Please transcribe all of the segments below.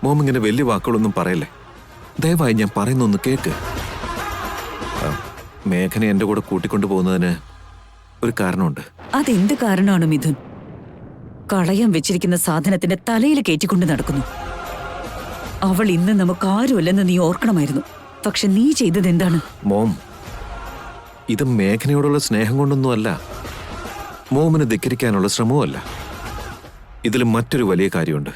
Mom ഇങ്ങനെ വലിയ വാക്കുകളൊന്നും പറയല്ലേ. ദയവായി ഞാൻ പറയുന്നൊന്ന് കേക്ക്. മേഘനെ എന്റെ കൂടെ കൂട്ടിക്കൊണ്ടു പോകുന്നതിന് ഒരു കാരണമുണ്ട്. അതെന്ത് കാരണമാണ് മിഥുൻ? കളയാൻ വെച്ചിരിക്കുന്ന സാധനത്തിന്റെ തലയിൽ കയറ്റിക്കൊണ്ട് നടക്കുന്നു. അവൾ ഇന്ന് നമുക്ക് ആരുമല്ലെന്ന് നീ ഓർക്കണമായിരുന്നു. പക്ഷെ നീ ചെയ്തത് എന്താണ്? മോം, ഇത് മേഘനയോടുള്ള സ്നേഹം കൊണ്ടൊന്നുമല്ല, മോമിനെ ധിക്കരിക്കാനുള്ള ശ്രമവുമല്ല. ഇതിൽ മറ്റൊരു വലിയ കാര്യമുണ്ട്.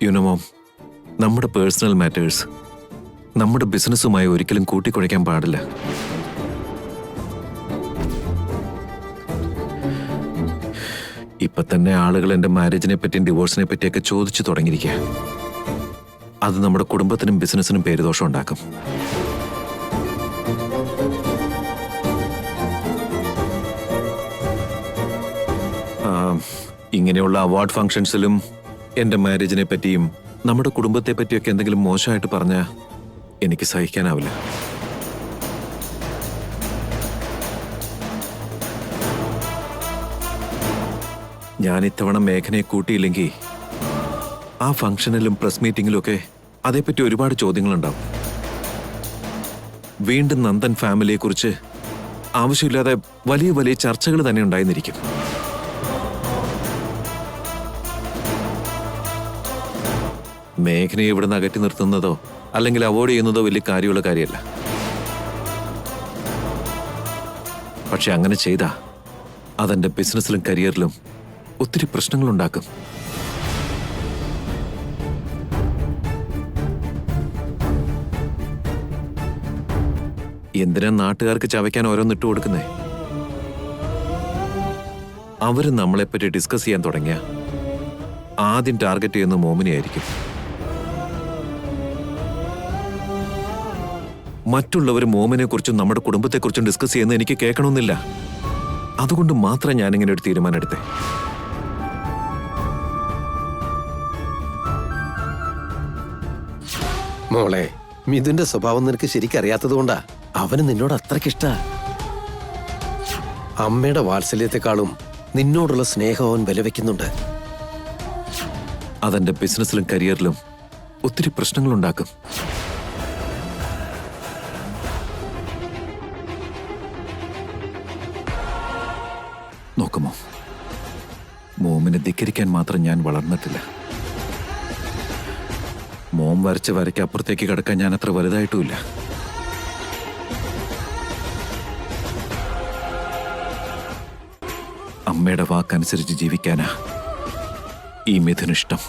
യുനോ മോം, നമ്മുടെ പേഴ്സണൽ മാറ്റേഴ്സ് നമ്മുടെ ബിസിനസ്സുമായി ഒരിക്കലും കൂട്ടിക്കുഴയ്ക്കാൻ പാടില്ല. ഇപ്പൊ തന്നെ ആളുകൾ എന്റെ മാരേജിനെ പറ്റിയും ഡിവോഴ്സിനെ പറ്റിയൊക്കെ ചോദിച്ചു തുടങ്ങിയിരിക്കുക. അത് നമ്മുടെ കുടുംബത്തിനും ബിസിനസ്സിനും പേരുദോഷം ഉണ്ടാക്കും. ഇങ്ങനെയുള്ള അവാർഡ് ഫംഗ്ഷൻസിലും എന്റെ മാരേജിനെ പറ്റിയും നമ്മുടെ കുടുംബത്തെ പറ്റിയൊക്കെ എന്തെങ്കിലും മോശമായിട്ട് പറഞ്ഞാൽ എനിക്ക് സഹിക്കാനാവില്ല. ഞാൻ ഇത്തവണ മേഘനയെ കൂട്ടിയില്ലെങ്കിൽ ആ ഫംഗ്ഷനിലും പ്രസ് മീറ്റിംഗിലും ഒക്കെ അതേപ്പറ്റി ഒരുപാട് ചോദ്യങ്ങളുണ്ടാവും. വീണ്ടും നന്ദൻ ഫാമിലിയെക്കുറിച്ച് ആവശ്യമില്ലാതെ വലിയ വലിയ ചർച്ചകൾ തന്നെ ഉണ്ടായിരുന്നിരിക്കും. മേഘനയെ ഇവിടുന്ന് അകറ്റി നിർത്തുന്നതോ അല്ലെങ്കിൽ അവോയ്ഡ് ചെയ്യുന്നതോ വലിയ കാര്യമുള്ള കാര്യമല്ല. പക്ഷെ അങ്ങനെ ചെയ്താ അതെന്റെ ബിസിനസ്സിലും കരിയറിലും ഒത്തിരി പ്രശ്നങ്ങളുണ്ടാക്കും. എന്തിനാ നാട്ടുകാർക്ക് ചവയ്ക്കാൻ ഓരോന്നിട്ട് കൊടുക്കുന്നേ? അവര് നമ്മളെപ്പറ്റി ഡിസ്കസ് ചെയ്യാൻ തുടങ്ങിയ ആദ്യം ടാർഗറ്റ് ചെയ്യുന്ന മോമിനെയായിരിക്കും. മറ്റുള്ളവർ മോമിനെ കുറിച്ചും നമ്മുടെ കുടുംബത്തെക്കുറിച്ചും ഡിസ്കസ് ചെയ്യുന്നത് എനിക്ക് കേൾക്കണമെന്നില്ല. അതുകൊണ്ട് മാത്രം ഞാനിങ്ങനെ ഒരു തീരുമാനം എടുത്തേ. മോളെ, മിഥുന്റെ സ്വഭാവം നിനക്ക് ശരിക്കറിയാത്തത് കൊണ്ടാ അവന് നിന്നോട് അത്രയ്ക്കിഷ്ട. അമ്മയുടെ വാത്സല്യത്തെക്കാളും നിന്നോടുള്ള സ്നേഹം അവൻ വിലവെക്കുന്നുണ്ട്. അതെന്റെ ബിസിനസ്സിലും കരിയറിലും ഒത്തിരി പ്രശ്നങ്ങളുണ്ടാക്കും. നോക്കുമോ, മോമിനെ ധിക്കരിക്കാൻ മാത്രം ഞാൻ വളർന്നിട്ടില്ല. മോം വരച്ച വരയ്ക്ക് അപ്പുറത്തേക്ക് കിടക്കാൻ ഞാൻ അത്ര വലുതായിട്ടുമില്ല. അമ്മയുടെ വാക്കനുസരിച്ച് ജീവിക്കാനാ ഈ മിഥുനിഷ്ടം.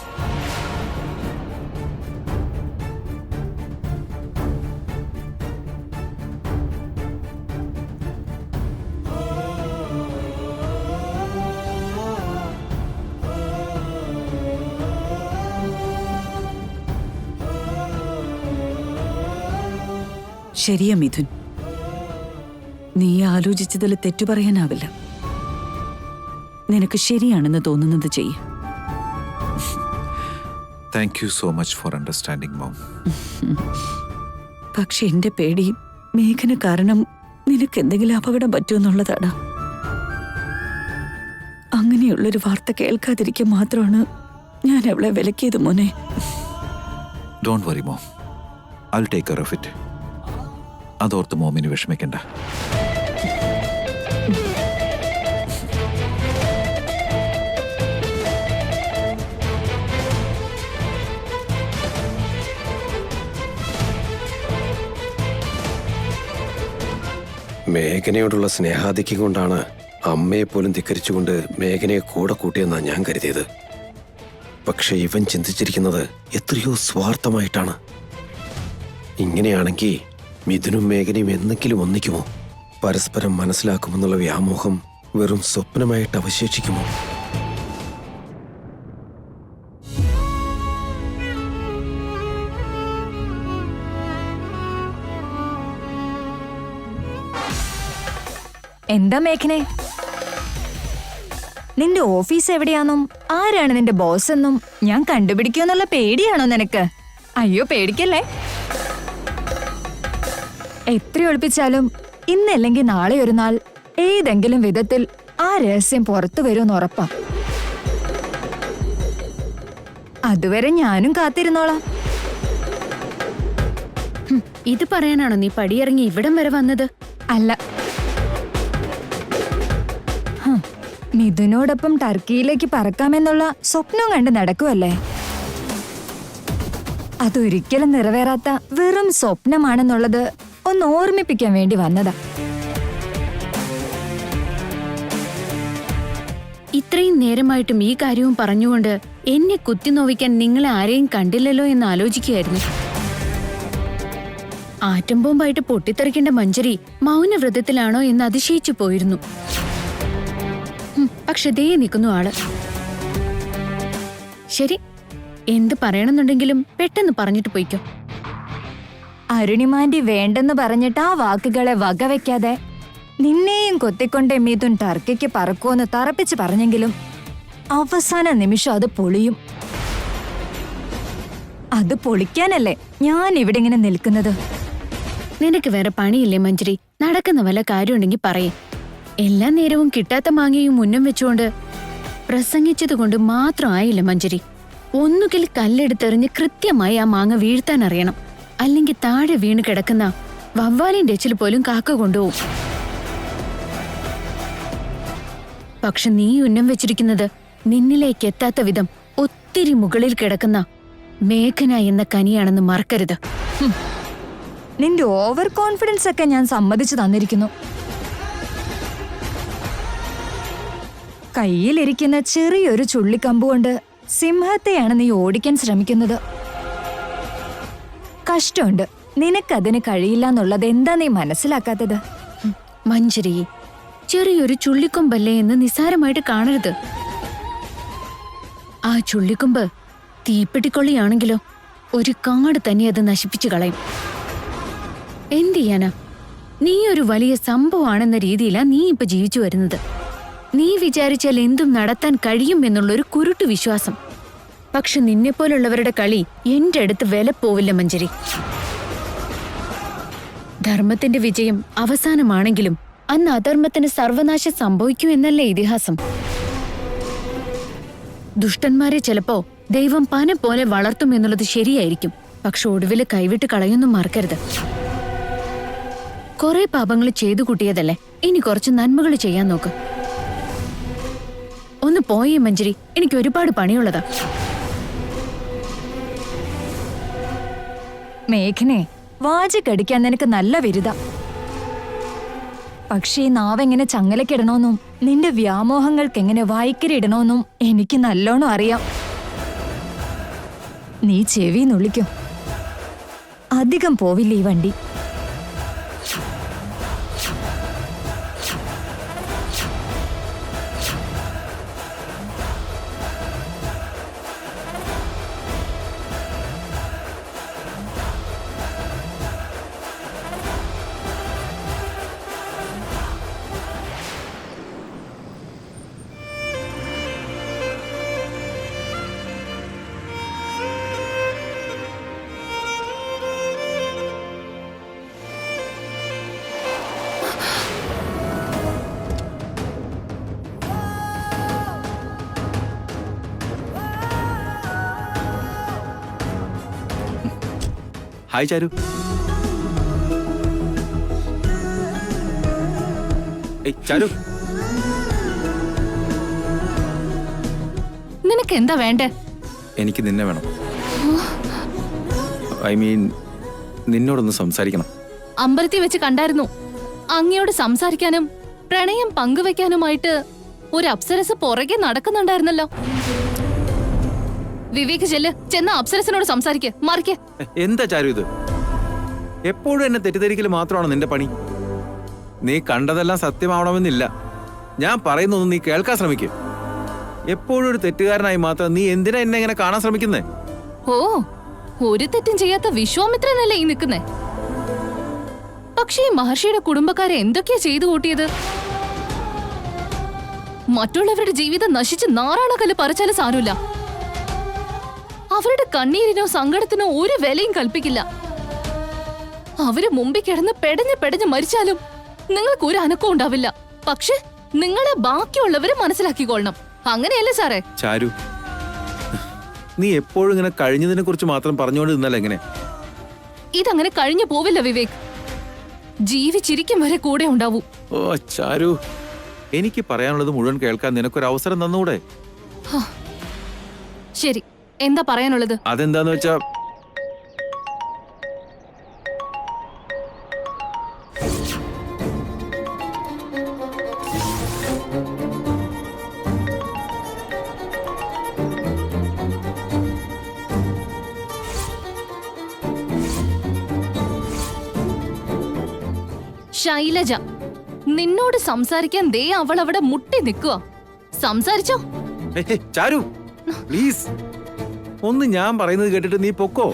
ശരിയാ മിഥുൻ, നീ ആലോചിച്ചതിൽ തെറ്റു പറയാനാവില്ല. നിനക്ക് ശരിയാണെന്ന് തോന്നുന്നത് ചെയ്യ. Thank you so much for understanding mom. പക്ഷെ എന്റെ പേടി മേഘന കാരണം നിനക്ക് എന്തെങ്കിലും അപകടം പറ്റുമെന്നുള്ളതാണ്. അങ്ങനെയുള്ളൊരു വാർത്ത കേൾക്കാതിരിക്കാൻ മാത്രമാണ് ഞാൻ അവളെ വിലക്കിയത് മോനെ. Don't worry mom, I will take care of it. അതോർത്ത് മോമിന് വിഷമിക്കണ്ട. മേഘനയോടുള്ള സ്നേഹാധിക്യം കൊണ്ടാണ് അമ്മയെ പോലും ധിക്കരിച്ചുകൊണ്ട് മേഘനയെ കൂടെ കൂട്ടിയെന്നാ ഞാൻ കരുതിയത്. പക്ഷെ ഇവൻ ചിന്തിച്ചിരിക്കുന്നത് എത്രയോ സ്വാർത്ഥമായിട്ടാണ്. ഇങ്ങനെയാണെങ്കിൽ മിഥുനും മേഘനയും എന്തെങ്കിലും ഒന്നിക്കുമോ? പരസ്പരം മനസ്സിലാക്കുമെന്നുള്ള വ്യാമോഹം വെറും സ്വപ്നമായിട്ട് അവശേഷിക്കുമോ? എന്താ മേഘനെ, നിന്റെ ഓഫീസ് എവിടെയാണെന്നും ആരാണ് നിന്റെ ബോസ് എന്നും ഞാൻ കണ്ടുപിടിക്കുമെന്നുള്ള പേടിയാണോ നിനക്ക്? അയ്യോ പേടിക്കല്ലേ. എത്ര ഒളിപ്പിച്ചാലും ഇന്നല്ലെങ്കിൽ നാളെ ഒരു നാൾ ഏതെങ്കിലും വിധത്തിൽ ആ രഹസ്യം പുറത്തു വരുമെന്ന് ഉറപ്പാ. അതുവരെ ഞാനും കാത്തിരുന്നോളാം. ഇത് പറയാനാണോ നീ പടിയിറങ്ങി ഇവിടം വരെ വന്നത്? അല്ല, മിഥുനോടൊപ്പം ടർക്കിയിലേക്ക് പറക്കാമെന്നുള്ള സ്വപ്നം കണ്ട് നടക്കുവല്ലേ. അതൊരിക്കലും നിറവേറാത്ത വെറും സ്വപ്നമാണെന്നുള്ളത് ഒന്ന് ഓർമ്മിപ്പിക്കാൻ വേണ്ടി വന്നതാ. ഇത്രയും നേരമായിട്ടും ഈ കാര്യവും പറഞ്ഞുകൊണ്ട് എന്നെ കുത്തിനോവിക്കാൻ നിങ്ങളെ ആരെയും കണ്ടില്ലല്ലോ എന്ന് ആലോചിക്കുകയായിരുന്നു. ആറ്റം ബോംബായിട്ട് പൊട്ടിത്തെറിക്കേണ്ട മഞ്ജരി മൗനവ്രതത്തിലാണോ എന്ന് അതിശയിച്ചു പോയിരുന്നു. പക്ഷെ ദേ നിൽക്കുന്നു ആള്. ശരി, എന്ത് പറയണമെന്നുണ്ടെങ്കിലും പെട്ടെന്ന് പറഞ്ഞിട്ട് പോയിക്കോ. അരുണിമാന്റി വേണ്ടെന്ന് പറഞ്ഞിട്ട് ആ വാക്കുകളെ വകവെക്കാതെ നിന്നെയും കൊത്തിക്കൊണ്ടേ മിഥുൻ ടർക്കിക്ക് പറക്കുമെന്ന് തറപ്പിച്ച് പറഞ്ഞെങ്കിലും അവസാന നിമിഷം അത് പൊളിയും. അത് പൊളിക്കാനല്ലേ ഞാൻ ഇവിടെ ഇങ്ങനെ നിൽക്കുന്നത്. നിനക്ക് വേറെ പണിയില്ലേ മഞ്ജരി? നടക്കുന്ന വല്ല കാര്യമുണ്ടെങ്കിൽ പറയേ. എല്ലാ നേരവും കിട്ടാത്ത മാങ്ങയും മുന്നം വെച്ചുകൊണ്ട് പ്രസംഗിച്ചത് കൊണ്ട് മാത്രം ആയില്ല മഞ്ജരി. ഒന്നുകിൽ കല്ലെടുത്തെറിഞ്ഞ് കൃത്യമായി ആ മാങ്ങ വീഴ്ത്താൻ അറിയണം. അല്ലെങ്കിൽ താഴെ വീണ് കിടക്കുന്ന വവ്വാലിന്റെ എച്ചിൽ പോലും കാക്ക കൊണ്ടുപോകും. പക്ഷെ നീ ഉന്നം വെച്ചിരിക്കുന്നത് നിന്നിലേക്ക് എത്താത്ത വിധം ഒത്തിരി മുകളിൽ കിടക്കുന്ന മേഘന എന്ന കനിയാണെന്ന് മറക്കരുത്. നിന്റെ ഓവർ കോൺഫിഡൻസ് ഒക്കെ ഞാൻ സമ്മതിച്ചു തന്നിരിക്കുന്നു. കയ്യിലിരിക്കുന്ന ചെറിയൊരു ചുള്ളിക്കമ്പ് കൊണ്ട് സിംഹത്തെയാണ് നീ ഓടിക്കാൻ ശ്രമിക്കുന്നത്. കഷ്ടമുണ്ട്, നിനക്കതിന് കഴിയില്ല എന്നുള്ളത് എന്താ നീ മനസ്സിലാക്കാത്തത്? മഞ്ജരി, ചെറിയൊരു ചുള്ളിക്കൊമ്പല്ലേ എന്ന് നിസ്സാരമായിട്ട് കാണരുത്. ആ ചുള്ളിക്കൊമ്പ് തീപ്പെട്ടിക്കൊള്ളിയാണെങ്കിലോ ഒരു കാട് തന്നെ അത് നശിപ്പിച്ചു കളയും. എന്ത് ചെയ്യാനാ? നീ ഒരു വലിയ സംഭവമാണെന്ന രീതിയിലാ നീ ഇപ്പൊ ജീവിച്ചു വരുന്നത്. നീ വിചാരിച്ചാൽ എന്തും നടത്താൻ കഴിയും എന്നുള്ളൊരു കുരുട്ടു വിശ്വാസം. പക്ഷെ നിന്നെപ്പോലുള്ളവരുടെ കളി എന്റെ അടുത്ത് വില പോവില്ല മഞ്ജരി. ധർമ്മത്തിന്റെ വിജയം അവസാനമാണെങ്കിലും അന്ന് അധർമ്മത്തിന് സർവനാശം സംഭവിക്കൂ എന്നല്ലേ ഇതിഹാസം. ദുഷ്ടന്മാരെ ചിലപ്പോ ദൈവം പന പോലെ വളർത്തും എന്നുള്ളത് ശരിയായിരിക്കും. പക്ഷെ ഒടുവില് കൈവിട്ട് കളയൊന്നും മറക്കരുത്. കുറെ പാപങ്ങൾ ചെയ്തു കൂട്ടിയതല്ലേ, ഇനി കുറച്ച് നന്മകൾ ചെയ്യാൻ നോക്ക്. ഒന്ന് പോയേ മഞ്ജരി, എനിക്ക് ഒരുപാട് പണിയുള്ളതാ. മേഘനെ, വാചകടിക്കാൻ നിനക്ക് നല്ല വിരുദ. പക്ഷേ ഈ നാവെങ്ങനെ ചങ്ങലക്കിടണോന്നും നിന്റെ വ്യാമോഹങ്ങൾക്ക് എങ്ങനെ വായിക്കരിടണോന്നും എനിക്ക് നല്ലോണം അറിയാം. നീ ചെവി നുള്ളിക്കോ. അധികം പോവില്ല ഈ വണ്ടി. ഹായ് ചാരു. ഏയ് ചാരു, നിനക്ക് എന്താ വേണ്ടേ? എനിക്ക് നിന്നെ വേണം. ഐ മീൻ, നിന്നോടൊന്ന് സംസാരിക്കണം. അമ്പലത്തിൽ വെച്ച് കണ്ടായിരുന്നു. അങ്ങയോട് സംസാരിക്കാനും പ്രണയം പങ്കുവെക്കാനുമായിട്ട് ഒരു അപ്സരസ് പുറകെ നടക്കുന്നുണ്ടായിരുന്നല്ലോ. വിവേക് ചെന്ന അപ്സരസിനോട് സംസാരിക്ക്, മറിക്ക്. എന്താ ചാരു ഇത്? എപ്പോഴും എന്നെ തെറ്റിദ്ധരിക്കൽ മാത്രമാണ് നിന്റെ പണി. നീ കണ്ടതെല്ലാം സത്യമാവണമെന്നില്ല. ഞാൻ പറയുന്നൊന്നും നീ കേൾക്കാൻ ശ്രമിക്കുക. എപ്പോഴും ഒരു തെറ്റുകാരനായി മാത്രം നീ എന്തിനാ എന്നെ ഇങ്ങനെ കാണാൻ ശ്രമിക്കുന്നേ? ഓ, ഒരു തെറ്റും ചെയ്യാത്ത വിശ്വാമിത്രനല്ലേ ഈ നിൽക്കുന്നേ. പക്ഷേ ഈ മഹർഷിയുടെ കുടുംബക്കാരെ എന്തൊക്കെയാ ചെയ്തു കൂട്ടിയത്? മറ്റുള്ളവരുടെ ജീവിതം നശിച്ച് നാറാണക്കല്ല് പറിച്ചാലും സാരമില്ല. അവരുടെ കണ്ണീരിനോ സങ്കടത്തിനോ ഒരു വിലയും കൽപ്പിക്കില്ല. അവര് മുമ്പിൽ കിടന്ന് പെടഞ്ഞ് പെടഞ്ഞ് മരിച്ചാലും നിങ്ങൾക്ക് ഒരു അനക്കവും ഉണ്ടാവില്ല. പക്ഷെ നിങ്ങളെ ബാക്കിയുള്ളവര് മനസ്സിലാക്കിക്കൊള്ളണം. അങ്ങനെയല്ലേ സാറേ? ചാരു, നീ എപ്പോഴും ഇങ്ങനെ കഴിഞ്ഞതിനെ കുറിച്ച് മാത്രം പറഞ്ഞുകൊണ്ട് നിന്നാൽ എങ്ങനെ? ഇതങ്ങനെ കഴിഞ്ഞു പോവില്ല വിവേക്. ജീവിച്ചിരിക്കും വരെ കൂടെ ഉണ്ടാവൂ. ഓ ചാരു, എനിക്ക് പറയാനുള്ളത് മുഴുവൻ കേൾക്കാൻ നിനക്കൊരു അവസരം തന്നൂടെ? ശരി, എന്താ പറയാനുള്ളത്? അതെന്താന്ന് വെച്ചാ, ശൈലജ, നിന്നോട് സംസാരിക്കാൻ ദേ അവൾ അവിടെ മുട്ടി നിൽക്കുക. സംസാരിച്ചോ? ചാരു പ്ലീസ്, ഒന്ന് ഞാൻ പറയുന്നത് കേട്ടിട്ട് നീ പൊക്കോ.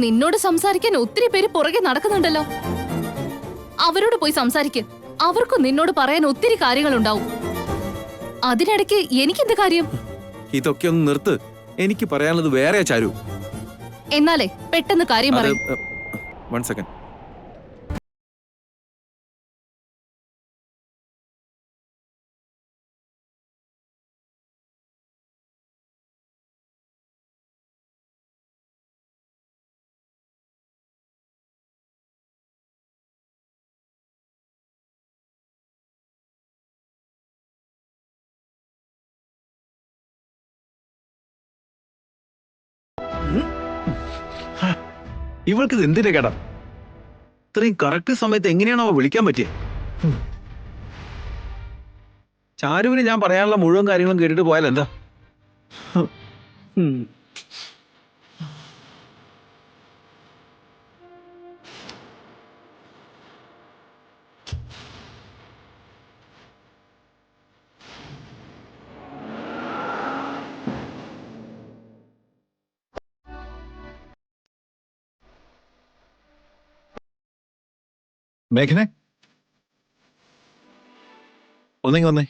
നിന്നോട് സംസാരിക്കാൻ ഒത്തിരി പേര് പുറകെ നടക്കുന്നുണ്ടല്ലോ. അവരോട് പോയി സംസാരിക്ക്. അവർക്കും നിന്നോട് പറയാൻ ഒത്തിരി കാര്യങ്ങളുണ്ടാവും. അതിനിടയ്ക്ക് എനിക്കെന്ത് കാര്യം? ഇതൊക്കെ ഒന്ന് നിർത്ത്. എനിക്ക് പറയാനുള്ളത് വേറെയാ ചാരു. എന്നാലേ പെട്ടെന്ന് കാര്യം പറയും. One second. ഇവൾക്ക് ഇത് എന്തിന്റെ കേടാ? ഇത്രയും കറക്റ്റ് സമയത്ത് എങ്ങനെയാണോ അവ വിളിക്കാൻ പറ്റിയത്? ചാരുവിന് ഞാൻ പറയാനുള്ള മുഴുവൻ കാര്യങ്ങളും കേട്ടിട്ട് പോയാൽ എന്താ? മേഘനെ, ഒന്നിങ്ങി വന്നേ.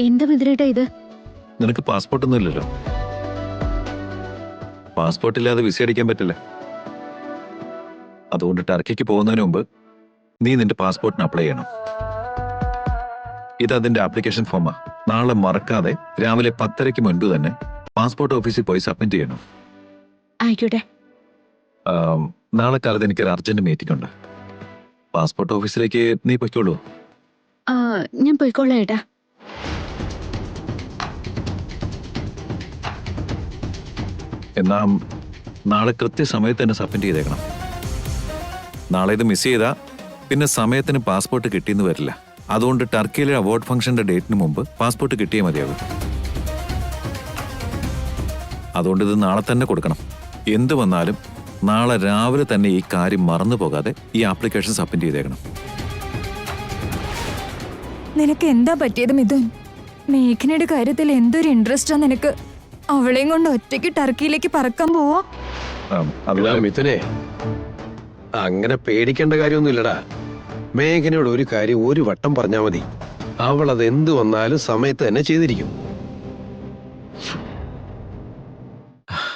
എന്താ മിഥുനേട്ടാ ഇത്? നിനക്ക് പാസ്പോർട്ടൊന്നും ഇല്ലല്ലോ. പാസ്പോർട്ട് ഇല്ലാതെ വിസ അടിക്കാൻ പറ്റില്ല. അതുകൊണ്ട് ടർക്കിക്ക് പോകുന്നതിന് മുമ്പ് നീ നിന്റെ പാസ്പോർട്ടിന് അപ്ലൈ ചെയ്യണം. ഇത് അതിന്റെ ആപ്ലിക്കേഷൻ ഫോമാ. നാളെ മറക്കാതെ രാവിലെ 10:30 മുൻപ് തന്നെ പാസ്പോർട്ട് ഓഫീസിൽ പോയി സബ്മിറ്റ് ചെയ്യണം. ആയിക്കോട്ടെ. നാളെ കാലത്ത് എനിക്കൊരു അർജന്റ് മീറ്റിംഗ് ഉണ്ട്. പാസ്പോർട്ട് ഓഫീസിലേക്ക് നീ പൊയ്ക്കോളൂ. ഞാൻ പോയിക്കോളാം ഏട്ടാ. എന്നാ നാളെ കൃത്യസമയത്ത് തന്നെ സബ്മിറ്റ് ചെയ്തേക്കണം. നാളെ ഇത് മിസ് ചെയ്താ പിന്നെ സമയത്തിന് പാസ്പോർട്ട് കിട്ടിയെന്ന് വരില്ല. അതുകൊണ്ട് ടർക്കിയിലെ അവാർഡ് ഫംഗ്ഷന്റെ ഡേറ്റിന് മുമ്പ് പാസ്പോർട്ട് കിട്ടിയേ മതിയാകും. അതുകൊണ്ട് ഇത് നാളെ തന്നെ കൊടുക്കണം. എന്ത് വന്നാലും നാളെ രാവിലെ തന്നെ ഈ കാര്യം മറന്നു പോകാതെ ഈ ആപ്ലിക്കേഷൻ സബ്മിറ്റ് ചെയ്തേക്കണം. നിനക്ക് എന്താ പറ്റിയത് മിഥുൻ? മേഘനയുടെ കാര്യത്തിൽ എന്തൊരു ഇൻട്രസ്റ്റാ നിനക്ക്? അവളെയും കൊണ്ട് ഒറ്റയ്ക്ക് ടർക്കിയിലേക്ക് പറക്കാൻ പോവാ? മിഥുനെ, അങ്ങനെ പേടിക്കേണ്ട കാര്യമൊന്നുമില്ലടാ. മേഘനയോട് ഒരു കാര്യം ഒരു വട്ടം പറഞ്ഞാൽ മതി. അവൾ അത് എന്ത് വന്നാലും സമയത്ത് തന്നെ ചെയ്തിരിക്കും.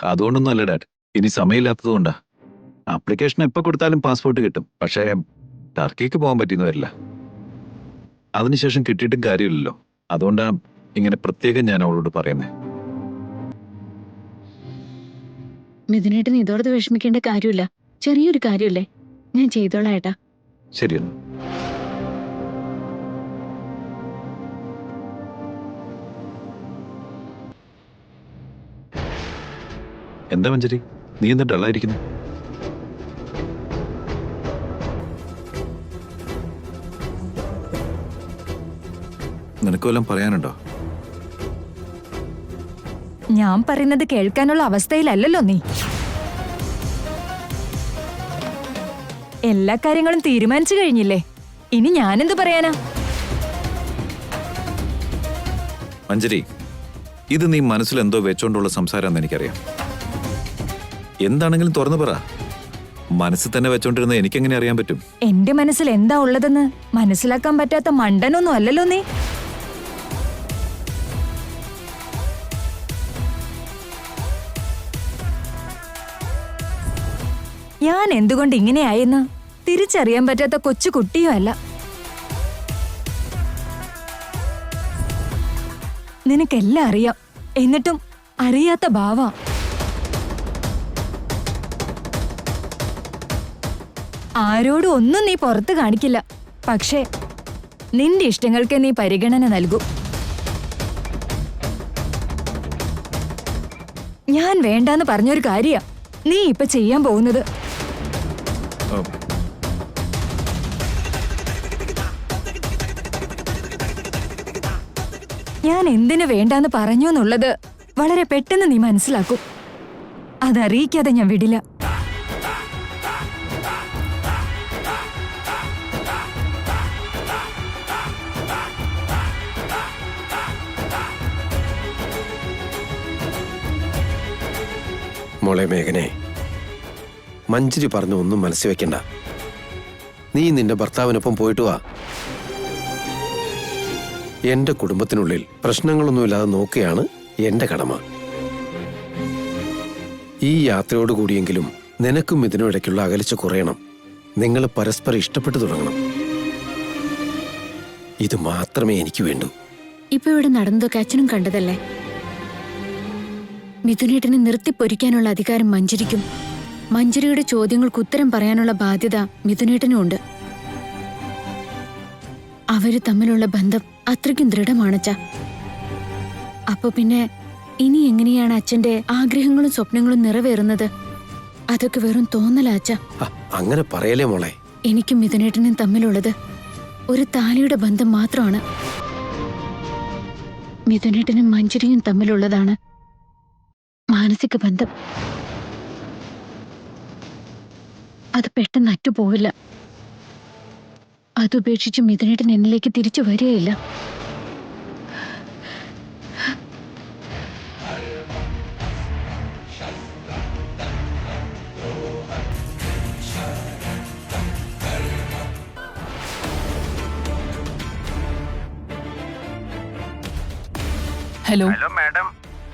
അതുകൊണ്ടൊന്നും അല്ല ഡാഡ്, ഇനി സമയമില്ലാത്തത് കൊണ്ടാ. ആപ്ലിക്കേഷൻ എപ്പോൾ കൊടുത്താലും പാസ്പോർട്ട് കിട്ടും. പക്ഷേ ടർക്കിക്ക് പോകാൻ പറ്റിയെന്ന് വരില്ല. അതിനുശേഷം കിട്ടിയിട്ടും കാര്യമില്ലല്ലോ. അതുകൊണ്ടാ ഇങ്ങനെ പ്രത്യേകം ഞാൻ അവളോട് പറയുന്നേ. മിഥുനേട്ടന് ഇതോടത്ത് വിഷമിക്കേണ്ട കാര്യമില്ല. ചെറിയൊരു കാര്യമല്ലേ, ഞാൻ ചെയ്തോളാം ഏട്ടാ. ശരിയെന്ന്. എന്താ മഞ്ജരി, നീ എന്താ ഡള്ളായിരിക്കുന്നു? നിനക്ക് വല്ലതും പറയാനുണ്ടോ? ഞാൻ പറയുന്നത് കേൾക്കാനുള്ള അവസ്ഥയിലല്ലല്ലോ നീ. എല്ലാ കാര്യങ്ങളും തീരുമാനിച്ചു കഴിഞ്ഞില്ലേ? ഇനി ഞാനെന്ത് പറയാനാ? മഞ്ജരി, ഇത് നീ മനസ്സിൽ എന്തോ വെച്ചോണ്ടുള്ള സംസാരമെന്ന് എനിക്കറിയാം. എന്താണെങ്കിലും തുറന്നു പറ. മനസ്സിൽ തന്നെ വെച്ചോണ്ടിരുന്ന എനിക്കെങ്ങനെ അറിയാൻ പറ്റും? എന്റെ മനസ്സിൽ എന്താ ഉള്ളതെന്ന് മനസ്സിലാക്കാൻ പറ്റാത്ത മണ്ടനൊന്നും അല്ലല്ലോ നീ. ഞാൻ എന്തുകൊണ്ട് ഇങ്ങനെയായെന്ന് തിരിച്ചറിയാൻ പറ്റാത്ത കൊച്ചു കുട്ടിയും അല്ല. നിനക്കെല്ലാം അറിയാം, എന്നിട്ടും അറിയാത്ത ഭാവ. ആരോടും ഒന്നും നീ പുറത്ത് കാണിക്കില്ല, പക്ഷേ നിന്റെ ഇഷ്ടങ്ങൾക്ക് നീ പരിഗണന നൽകൂ. ഞാൻ വേണ്ടാന്ന് പറഞ്ഞൊരു കാര്യ നീ ഇപ്പൊ ചെയ്യാൻ പോകുന്നത്. ഞാൻ എന്തിനു വേണ്ടാന്ന് പറഞ്ഞു എന്നുള്ളത് വളരെ പെട്ടെന്ന് നീ മനസ്സിലാക്കും. അതറിയിക്കാതെ ഞാൻ വിടില്ല. മോളെ മേഘനെ, മഞ്ജരി പറഞ്ഞു ഒന്നും മനസ്സിൽ വെക്കണ്ട. നീ നിന്റെ ഭർത്താവിനൊപ്പം പോയിട്ട് വാ. എന്റെ കുടുംബത്തിനുള്ളിൽ പ്രശ്നങ്ങളൊന്നുമില്ലാതെ നോക്കുകയാണ് എന്റെ കടമ. ഈ യാത്രയോടുകൂടിയെങ്കിലും നിനക്കും ഇതിനും ഇടയ്ക്കുള്ള അകലിച്ച കുറയണം. നിങ്ങൾ പരസ്പരം ഇഷ്ടപ്പെട്ടു തുടങ്ങണം. ഇത് മാത്രമേ എനിക്ക് വേണ്ടൂ. ഇപ്പൊ ഇവിടെ നടന്നതൊക്കെ അച്ഛനും കണ്ടതല്ലേ? മിഥുനേട്ടനെ നിർത്തിപ്പൊരിക്കാനുള്ള അധികാരം മഞ്ജരിക്കും. മഞ്ജരിയുടെ ചോദ്യങ്ങൾക്ക് ഉത്തരം പറയാനുള്ള ബാധ്യത മിഥുനേട്ടനും ഉണ്ട്. അവര് തമ്മിലുള്ള ബന്ധം അത്രയ്ക്കും ദൃഢമാണച്ച. അപ്പൊ പിന്നെ ഇനി എങ്ങനെയാണ് അച്ഛന്റെ ആഗ്രഹങ്ങളും സ്വപ്നങ്ങളും നിറവേറുന്നത്? അതൊക്കെ വെറും തോന്നലാച്ച. അങ്ങനെ പറയലേ മോളെ. എനിക്കും മിഥുനേട്ടനും തമ്മിലുള്ളത് ഒരു താലിയുടെ ബന്ധം മാത്രമാണ്. മിഥുനേട്ടനും മഞ്ജരിയും തമ്മിലുള്ളതാണ് മാനസിക ബന്ധം. അത് പെട്ടെന്ന് അറ്റുപോവില്ല. അതുപേക്ഷിച്ച് മിഥുനേട്ടൻ എന്നിലേക്ക് തിരിച്ചു വരികയില്ല. ഹലോ ഹലോ മാഡം,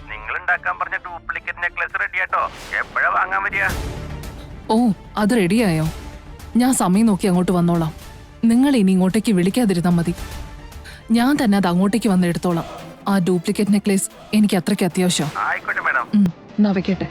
നിങ്ങൾ ഉണ്ടാക്കാൻ പറഞ്ഞ ഡ്യൂപ്ലിക്കേറ്റ് നെക്ലസ് റെഡിയാട്ടോ. എപ്പോഴാ വാങ്ങാൻ വരിക? ഓ, അത് റെഡിയായോ? ഞാൻ സമയം നോക്കി അങ്ങോട്ട് വന്നോളാം. നിങ്ങൾ ഇനി ഇങ്ങോട്ടേക്ക് വിളിക്കാതിരുന്നാൽ മതി. ഞാൻ തന്നെ അത് അങ്ങോട്ടേക്ക് വന്ന് എടുത്തോളാം. ആ ഡ്യൂപ്ലിക്കേറ്റ് നെക്ലേസ് എനിക്ക് അത്രയ്ക്ക് അത്യാവശ്യം. ആയിക്കോട്ടെ മാഡം. എന്നാ വെക്കട്ടെ.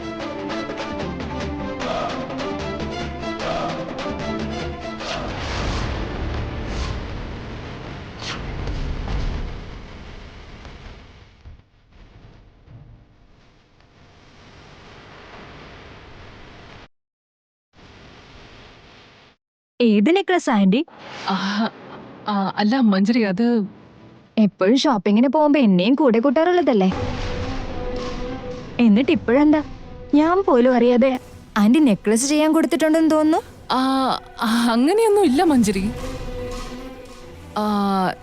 ഏത് നെക്ലസ് ആന്റി? അല്ല മഞ്ജരി, അത് എപ്പോഴും ഷോപ്പിങ്ങിന് പോകുമ്പോ എന്നെയും കൂടെ കൂട്ടാറുള്ളതല്ലേ. എന്നിട്ട് ഇപ്പോഴെന്താ ഞാൻ പോലും അറിയാതെ ആന്റി നെക്ലസ് ചെയ്യാൻ കൊടുത്തിട്ടുണ്ടെന്ന് തോന്നുന്നു. അങ്ങനെയൊന്നും ഇല്ല മഞ്ജരി.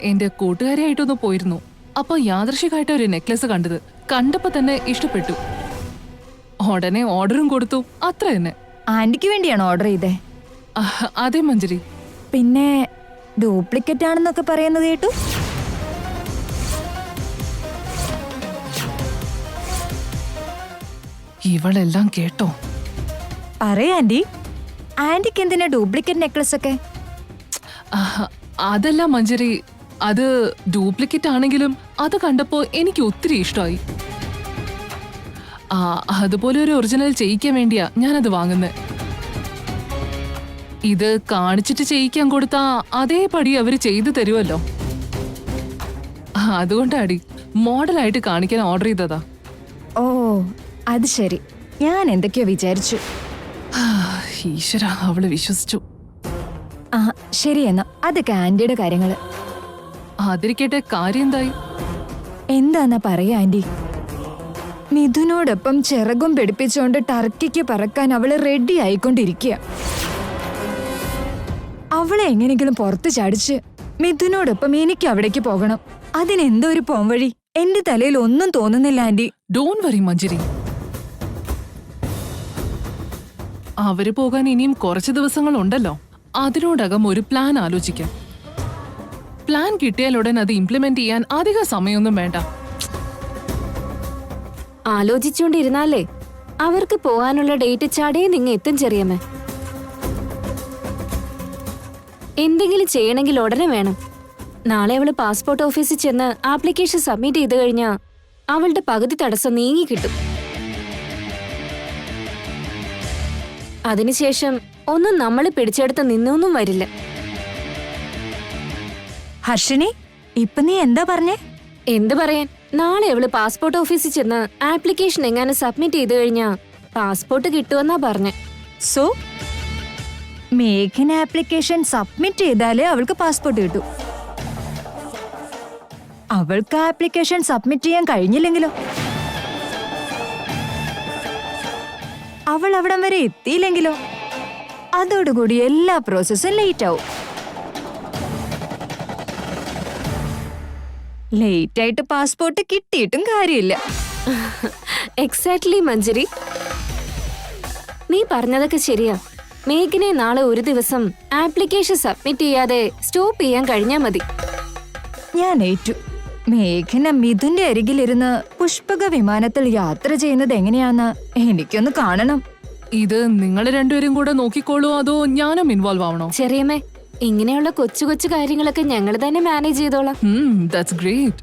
എന്റെ കൂട്ടുകാരിയായിട്ടൊന്ന് പോയിരുന്നു. അപ്പൊ യാദൃശികമായിട്ട് ഒരു നെക്ലസ് കണ്ടപ്പോ തന്നെ ഇഷ്ടപ്പെട്ടു. ഉടനെ ഓർഡറും കൊടുത്തു. അത്ര തന്നെ. ആന്റിക്ക് വേണ്ടിയാണോ ഓർഡർ ചെയ്തേ? അതെ മഞ്ജരി. പിന്നെ ഡ്യൂപ്ലിക്കേറ്റ് ആണെന്നൊക്കെ പറയുന്നത് കേട്ടു. ഇവളെല്ലാം കേട്ടോ? പറയാ ആന്റി, ആന്റിക്ക് എന്തിനാ ഡ്യൂപ്ലിക്കേറ്റ് നെക്ലസ് ഒക്കെ? അതല്ല മഞ്ജരി, അത് ഡ്യൂപ്ലിക്കേറ്റ് ആണെങ്കിലും അത് കണ്ടപ്പോ എനിക്ക് ഒത്തിരി ഇഷ്ടമായി. അതുപോലെ ഒരു ഒറിജിനൽ ചെയ്യിക്കാൻ വേണ്ടിയാ ഞാനത് വാങ്ങുന്നത്. ഇത് കാണിച്ചിട്ട് ചെയ്യിക്കാൻ കൊടുത്താ അതേപടി അവര് ചെയ്തു തരുമല്ലോ. അതുകൊണ്ടാടി മോഡലായിട്ട് കാണിക്കാൻ ഓർഡർ ചെയ്തതാ. ഓ, അത് ശരി. ഞാൻ എന്തൊക്കെയോ വിചാരിച്ചു. ഈശ്വര, അവള് വിശ്വസിച്ചു. ആ ശരി, എന്നാ അതൊക്കെ ആന്റിയുടെ കാര്യങ്ങള്. അതിരിക്കട്ടെ, കാര്യം എന്തായി? എന്താന്നാ പറയാ ആന്റി. മിഥുനോടൊപ്പം ചിറകും പിടിപ്പിച്ചുകൊണ്ട് ടർക്കിക്ക് പറക്കാൻ അവള് റെഡി ആയിക്കൊണ്ടിരിക്കുക. അവളെ എങ്ങനെങ്കിലും പുറത്ത് ചാടിച്ച് മിഥുനോടൊപ്പം എനിക്ക് അവിടേക്ക് പോകണം. അതിനെന്തോ ഒരു പോംവഴി എന്റെ തലയിൽ ഒന്നും തോന്നുന്നില്ല ആന്റി. ഡോണ്ട് വറി മഞ്ജരി, അവര് പോകാൻ ഇനിയും കുറച്ച് ദിവസങ്ങളുണ്ടല്ലോ. അതിനോടകം ഒരു പ്ലാൻ ആലോചിക്കാം. പ്ലാൻ കിട്ടിയാലുടൻ അത് ഇംപ്ലിമെന്റ് ചെയ്യാൻ അധിക സമയമൊന്നും വേണ്ട. ആലോചിച്ചുകൊണ്ടിരുന്നാലേ അവർക്ക് പോകാനുള്ള ഡേറ്റ് ചടയെ നിങ്ങ എത്തും ചെറിയമ്മേ. എന്തെങ്കിലും ചെയ്യണമെങ്കിൽ ഉടനെ വേണം. നാളെ അവള് പാസ്പോർട്ട് ഓഫീസിൽ ചെന്ന് ആപ്ലിക്കേഷൻ സബ്മിറ്റ് ചെയ്ത് കഴിഞ്ഞാ അവളുടെ പകുതി തടസ്സം നീങ്ങി കിട്ടും. അതിനുശേഷം ഒന്നും നമ്മൾ പിടിച്ചെടുത്ത് നിന്നൊന്നും വരില്ല. ഹർഷിനി, ഇപ്പൊ നീ എന്താ പറഞ്ഞേ? എന്ത് പറയാൻ, നാളെ അവള് പാസ്പോർട്ട് ഓഫീസിൽ ചെന്ന് ആപ്ലിക്കേഷൻ എങ്ങാനും സബ്മിറ്റ് ചെയ്ത് കഴിഞ്ഞാ പാസ്പോർട്ട് കിട്ടുമെന്നാ പറഞ്ഞേ. സോ മേഘന ആപ്ലിക്കേഷൻ സബ്മിറ്റ് ചെയ്താലേ അവൾക്ക് പാസ്പോർട്ട് കിട്ടൂ. അവൾക്ക് ആപ്ലിക്കേഷൻ സബ്മിറ്റ് ചെയ്യാൻ കഴിഞ്ഞില്ലെങ്കിലോ? അവൾ അവിടം വരെ എത്തിയില്ലെങ്കിലോ? അതോടുകൂടി എല്ലാ പ്രോസസ്സും ലേറ്റ് ആവും. ലേറ്റ് ആയിട്ട് പാസ്പോർട്ട് കിട്ടിയിട്ടും കാര്യമില്ല. എക്സാക്ട്ലി മഞ്ജരി, നീ പറഞ്ഞതൊക്കെ ശരിയാ. മേഘനെ നാളെ ഒരു ദിവസം ആപ്ലിക്കേഷൻ സബ്മിറ്റ് ചെയ്യാതെ സ്റ്റോപ്പ് ചെയ്യാൻ കഴിഞ്ഞാ മതി. ഞാൻ ഏറ്റു. മേഘന മിഥുന്റെ അരികിലിരുന്ന് പുഷ്പക വിമാനത്തിൽ യാത്ര ചെയ്യുന്നത് എങ്ങനെയാന്ന് എനിക്കൊന്ന് കാണണം. ഇത് നിങ്ങൾ രണ്ടുപേരും കൂടെ നോക്കിക്കോളൂ, അതോ ഞാനും ഇൻവോൾവ് ആവണോ? ചെറിയമ്മേ, ഇങ്ങനെയുള്ള കൊച്ചു കൊച്ചു കാര്യങ്ങളൊക്കെ ഞങ്ങൾ തന്നെ മാനേജ് ചെയ്തോളാം. That's great.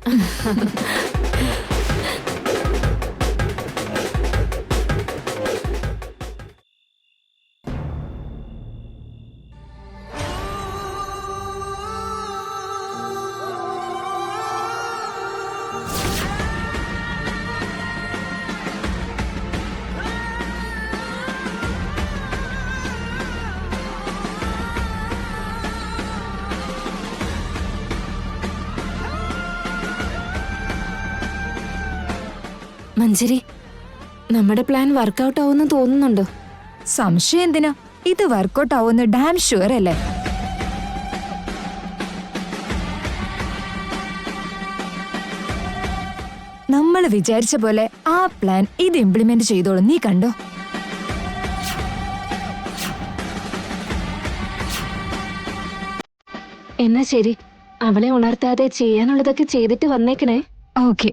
മഞ്ജരി, നമ്മുടെ പ്ലാൻ വർക്കൗട്ട് ആവുമെന്ന് തോന്നുന്നുണ്ടോ? സംശയം എന്തിനാ? ഇത് വർക്കൗട്ട് ആവുന്ന ഡാം ഷുവർ അല്ലേ? നമ്മൾ വിചാരിച്ച പോലെ ആ പ്ലാൻ ഇത് ഇംപ്ലിമെന്റ് ചെയ്തോളും. നീ കണ്ടോ? എന്നാ ശരി, അവളെ ഉണർത്താതെ ചെയ്യാനുള്ളതൊക്കെ ചെയ്തിട്ട് വന്നേക്കണേ. ഓക്കെ.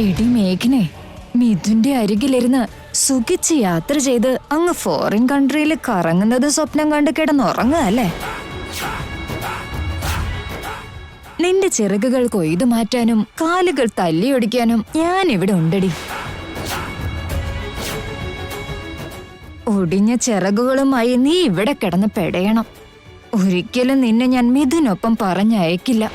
എടി മേഘനെ, മിഥുന്റെ അരികിലിരുന്ന് സുഖിച്ച് യാത്ര ചെയ്ത് അങ്ങ് ഫോറിൻ കൺട്രിയിൽ കറങ്ങുന്നത് സ്വപ്നം കണ്ട് കിടന്നുറങ്ങുക അല്ലേ? നിന്റെ ചിറകുകൾ കൊയ്തു മാറ്റാനും കാലുകൾ തല്ലിയൊടിക്കാനും ഞാൻ ഇവിടെ ഉണ്ടടി. ഒടിഞ്ഞ ചിറകുകളുമായി നീ ഇവിടെ കിടന്ന് പെടയണം. ഒരിക്കലും നിന്നെ ഞാൻ മിഥുനൊപ്പം പറഞ്ഞയക്കില്ല.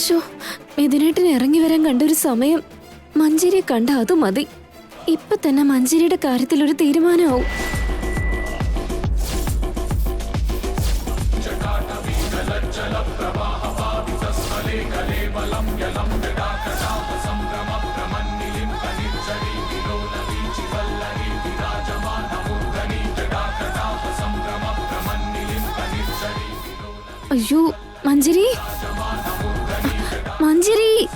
ശോ, മിഥുനേട്ടന് ഇറങ്ങി വരാൻ കണ്ടൊരു സമയം. മഞ്ജരിയെ കണ്ട അത് മതി. ഇപ്പൊ തന്നെ മഞ്ജരിയുടെ കാര്യത്തിൽ ഒരു തീരുമാനമാവും. അയ്യോ മഞ്ജരി, മഞ്ജരി.